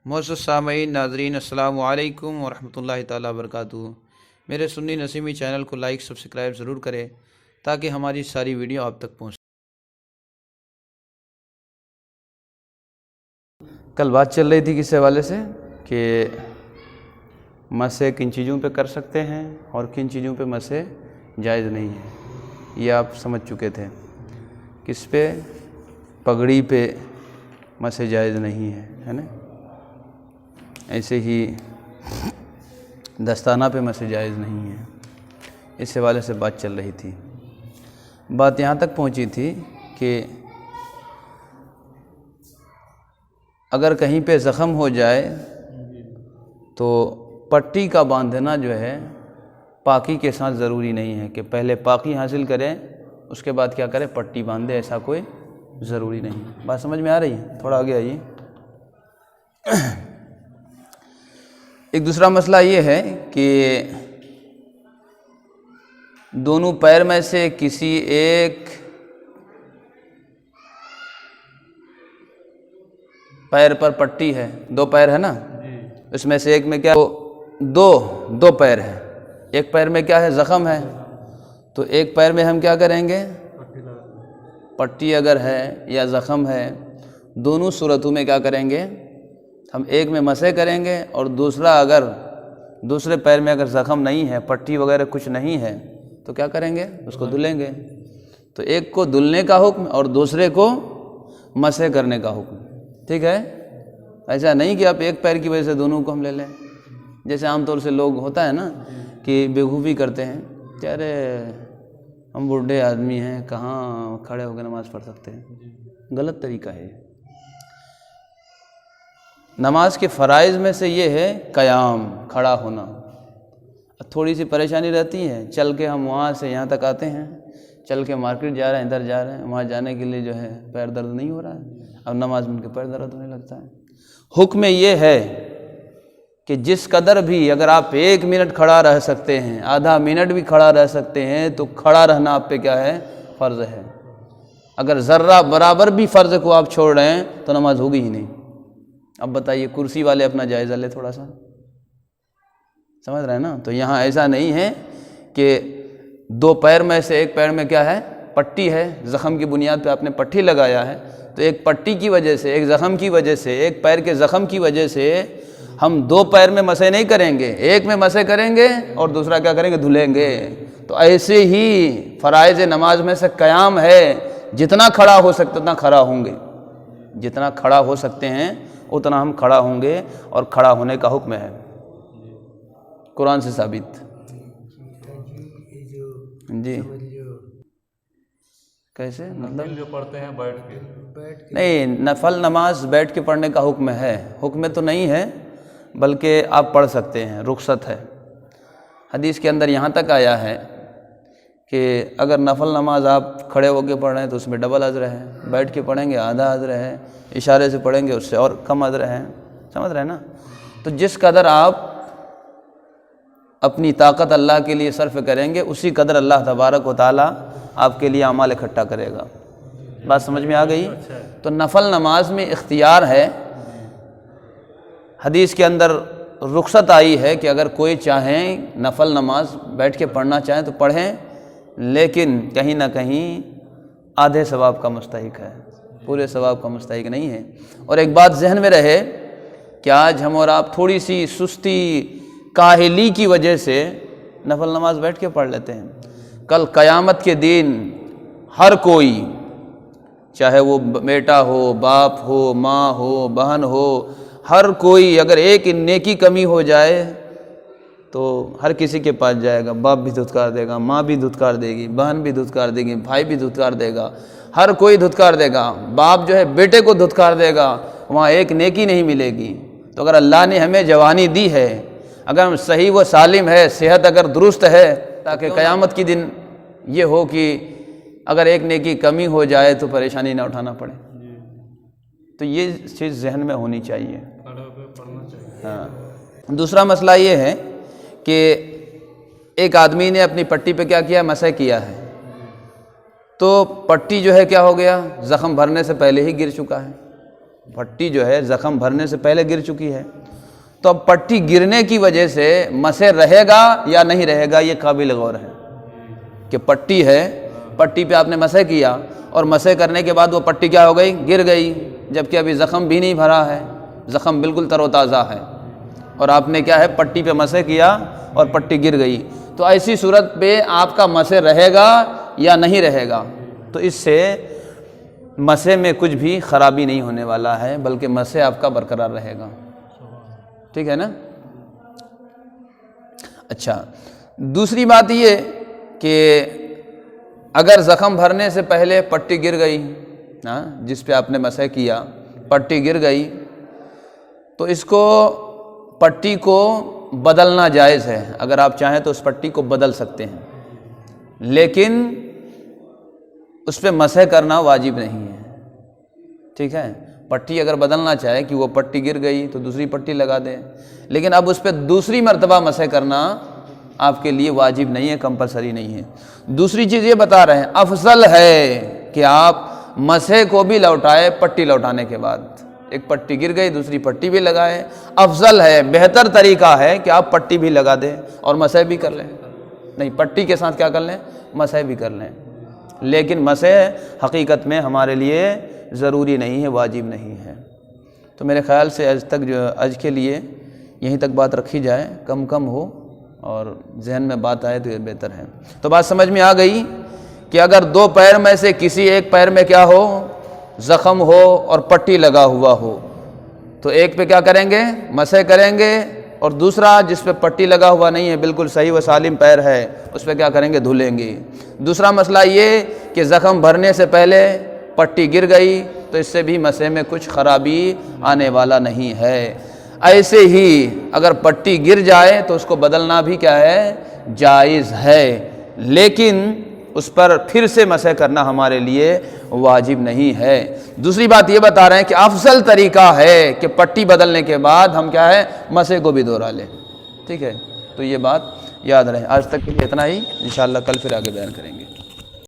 معزز سامعین ناظرین السلام علیکم ورحمۃ تعالیٰ وبرکاتہ۔ میرے سنی نسیمی چینل کو لائک سبسکرائب ضرور کریں تاکہ ہماری ساری ویڈیو آپ تک پہنچ۔ کل بات چل رہی تھی کس حوالے سے کہ مسح کن چیزوں پہ کر سکتے ہیں اور کن چیزوں پہ مسح جائز نہیں ہے، یہ آپ سمجھ چکے تھے۔ کس پہ؟ پگڑی پہ مسح جائز نہیں ہے نا، ایسے ہی دستانہ پہ مسح جائز نہیں ہے۔ اس حوالے سے بات چل رہی تھی۔ بات یہاں تک پہنچی تھی کہ اگر کہیں پہ زخم ہو جائے تو پٹی کا باندھنا جو ہے پاکی کے ساتھ ضروری نہیں ہے کہ پہلے پاکی حاصل کریں اس کے بعد کیا کریں پٹی باندھے، ایسا کوئی ضروری نہیں۔ بات سمجھ میں آ رہی ہے؟ تھوڑا آگے آئیے۔ ایک دوسرا مسئلہ یہ ہے کہ دونوں پیر میں سے کسی ایک پیر پر پٹی ہے، دو پیر ہے نا، اس میں سے ایک میں کیا دو پیر ہے، ایک پیر میں کیا ہے زخم ہے، تو ایک پیر میں ہم کیا کریں گے پٹی اگر ہے یا زخم ہے، دونوں صورتوں میں کیا کریں گے ہم ایک میں مسح کریں گے، اور دوسرے پیر میں اگر زخم نہیں ہے پٹی وغیرہ کچھ نہیں ہے تو کیا کریں گے اس کو دھلیں گے۔ تو ایک کو دھلنے کا حکم اور دوسرے کو مسح کرنے کا حکم، ٹھیک ہے؟ ایسا نہیں کہ آپ ایک پیر کی وجہ سے دونوں کو ہم لے لیں، جیسے عام طور سے لوگ ہوتا ہے نا کہ بےوقوفی کرتے ہیں کہ ارے ہم بوڑھے آدمی ہیں کہاں کھڑے ہو کے نماز پڑھ سکتے ہیں۔ غلط طریقہ ہے۔ نماز کے فرائض میں سے یہ ہے قیام، کھڑا ہونا۔ تھوڑی سی پریشانی رہتی ہے، چل کے ہم وہاں سے یہاں تک آتے ہیں، چل کے مارکیٹ جا رہے ہیں، ادھر جا رہے ہیں، وہاں جانے کے لیے جو ہے پیر درد نہیں ہو رہا ہے، اب نماز میں ان کے پیر درد ہونے لگتا ہے۔ حکم یہ ہے کہ جس قدر بھی اگر آپ 1 منٹ کھڑا رہ سکتے ہیں، آدھا منٹ بھی کھڑا رہ سکتے ہیں تو کھڑا رہنا آپ پہ کیا ہے فرض ہے۔ اگر ذرہ برابر بھی فرض کو آپ چھوڑ رہے ہیں تو نماز ہوگی ہی نہیں۔ اب بتائیے کرسی والے اپنا جائزہ لے تھوڑا سا، سمجھ رہے ہیں نا؟ تو یہاں ایسا نہیں ہے کہ دو پیر میں سے ایک پیر میں کیا ہے پٹی ہے، زخم کی بنیاد پہ آپ نے پٹی لگایا ہے، تو ایک پٹی کی وجہ سے، ایک زخم کی وجہ سے، ایک پیر کے زخم کی وجہ سے ہم دو پیر میں مسح نہیں کریں گے، ایک میں مسح کریں گے اور دوسرا کیا کریں گے دھلیں گے۔ تو ایسے ہی فرائض نماز میں سے قیام ہے، جتنا کھڑا ہو سکتا اتنا کھڑا ہوں گے، جتنا کھڑا ہو سکتے ہیں اتنا ہم کھڑا ہوں گے، اور کھڑا ہونے کا حکم ہے قرآن سے ثابت۔ جی کیسے مطلب جو پڑھتے ہیں بیٹھ کے؟ نہیں، نفل نماز بیٹھ کے پڑھنے کا حکم ہے، حکم تو نہیں ہے بلکہ آپ پڑھ سکتے ہیں، رخصت ہے۔ حدیث کے اندر یہاں تک آیا ہے کہ اگر نفل نماز آپ کھڑے ہو کے پڑھ رہے ہیں تو اس میں ڈبل اجر ہے، بیٹھ کے پڑھیں گے آدھا اجر ہے، اشارے سے پڑھیں گے اس سے اور کم اجر ہے، سمجھ رہے ہیں نا؟ تو جس قدر آپ اپنی طاقت اللہ کے لیے صرف کریں گے اسی قدر اللہ تبارک و تعالیٰ آپ کے لیے اعمال اکٹھا کرے گا۔ بات سمجھ میں آ گئی؟ تو نفل نماز میں اختیار ہے، حدیث کے اندر رخصت آئی ہے کہ اگر کوئی چاہیں نفل نماز بیٹھ کے پڑھنا چاہیں تو پڑھیں، لیکن کہیں نہ کہیں آدھے ثواب کا مستحق ہے، پورے ثواب کا مستحق نہیں ہے۔ اور ایک بات ذہن میں رہے کہ آج ہم اور آپ تھوڑی سی سستی کاہلی کی وجہ سے نفل نماز بیٹھ کے پڑھ لیتے ہیں، کل قیامت کے دن ہر کوئی، چاہے وہ بیٹا ہو، باپ ہو، ماں ہو، بہن ہو، ہر کوئی اگر ایک نیکی کمی ہو جائے تو ہر کسی کے پاس جائے گا، باپ بھی دھتکار دے گا، ماں بھی دھتکار دے گی، بہن بھی دھتکار دے گی، بھائی بھی دھتکار دے گا، ہر کوئی دھتکار دے گا۔ باپ جو ہے بیٹے کو دھتکار دے گا، وہاں ایک نیکی نہیں ملے گی۔ تو اگر اللہ نے ہمیں جوانی دی ہے، اگر ہم صحیح و سالم ہے، صحت اگر درست ہے، تاکہ قیامت کی دن یہ ہو کہ اگر ایک نیکی کمی ہو جائے تو پریشانی نہ اٹھانا پڑے، تو یہ چیز ذہن میں ہونی چاہیے۔ ہاں، دوسرا مسئلہ یہ ہے کہ ایک آدمی نے اپنی پٹی پہ کیا کیا مسح کیا ہے، تو پٹی جو ہے کیا ہو گیا زخم بھرنے سے پہلے ہی گر چکا ہے، پٹی جو ہے زخم بھرنے سے پہلے گر چکی ہے، تو اب پٹی گرنے کی وجہ سے مسح رہے گا یا نہیں رہے گا، یہ قابل غور ہے کہ پٹی ہے، پٹی پہ آپ نے مسح کیا اور مسح کرنے کے بعد وہ پٹی کیا ہو گئی، گر گئی، جبکہ ابھی زخم بھی نہیں بھرا ہے، زخم بالکل تر و تازہ ہے، اور آپ نے کیا ہے پٹی پہ مسح کیا اور پٹی گر گئی، تو ایسی صورت پہ آپ کا مسح رہے گا یا نہیں رہے گا؟ تو اس سے مسح میں کچھ بھی خرابی نہیں ہونے والا ہے، بلکہ مسح آپ کا برقرار رہے گا، ٹھیک ہے نا؟ اچھا، دوسری بات یہ کہ اگر زخم بھرنے سے پہلے پٹی گر گئی، جس پہ آپ نے مسح کیا پٹی گر گئی، تو اس کو پٹی کو بدلنا جائز ہے، اگر آپ چاہیں تو اس پٹی کو بدل سکتے ہیں، لیکن اس پہ مسح کرنا واجب نہیں ہے، ٹھیک ہے؟ پٹی اگر بدلنا چاہے کہ وہ پٹی گر گئی تو دوسری پٹی لگا دیں، لیکن اب اس پہ دوسری مرتبہ مسح کرنا آپ کے لیے واجب نہیں ہے، کمپلسری نہیں ہے۔ دوسری چیز یہ بتا رہے ہیں افضل ہے کہ آپ مسح کو بھی لوٹائے پٹی لوٹانے کے بعد، ایک پٹی گر گئی دوسری پٹی بھی لگائے، افضل ہے، بہتر طریقہ ہے کہ آپ پٹی بھی لگا دیں اور مسح بھی کر لیں، نہیں پٹی کے ساتھ کیا کر لیں، مسح بھی کر لیں، لیکن مسح حقیقت میں ہمارے لیے ضروری نہیں ہے، واجب نہیں ہے۔ تو میرے خیال سے آج کے لیے یہیں تک بات رکھی جائے، کم ہو اور ذہن میں بات آئے تو یہ بہتر ہے۔ تو بات سمجھ میں آ گئی کہ اگر دو پیر میں سے کسی ایک پیر میں کیا ہو، زخم ہو اور پٹی لگا ہوا ہو، تو ایک پہ کیا کریں گے، مسح کریں گے، اور دوسرا جس پہ پٹی لگا ہوا نہیں ہے، بالکل صحیح و سالم پیر ہے، اس پہ کیا کریں گے، دھلیں گے۔ دوسرا مسئلہ یہ کہ زخم بھرنے سے پہلے پٹی گر گئی تو اس سے بھی مسح میں کچھ خرابی آنے والا نہیں ہے۔ ایسے ہی اگر پٹی گر جائے تو اس کو بدلنا بھی کیا ہے، جائز ہے، لیکن اس پر پھر سے مسح کرنا ہمارے لیے واجب نہیں ہے۔ دوسری بات یہ بتا رہے ہیں کہ افضل طریقہ ہے کہ پٹی بدلنے کے بعد ہم کیا ہے، مسح کو بھی دوہرا لیں، ٹھیک ہے؟ تو یہ بات یاد رہے۔ آج تک کے لیے اتنا ہی، انشاءاللہ کل پھر آگے بیان کریں گے۔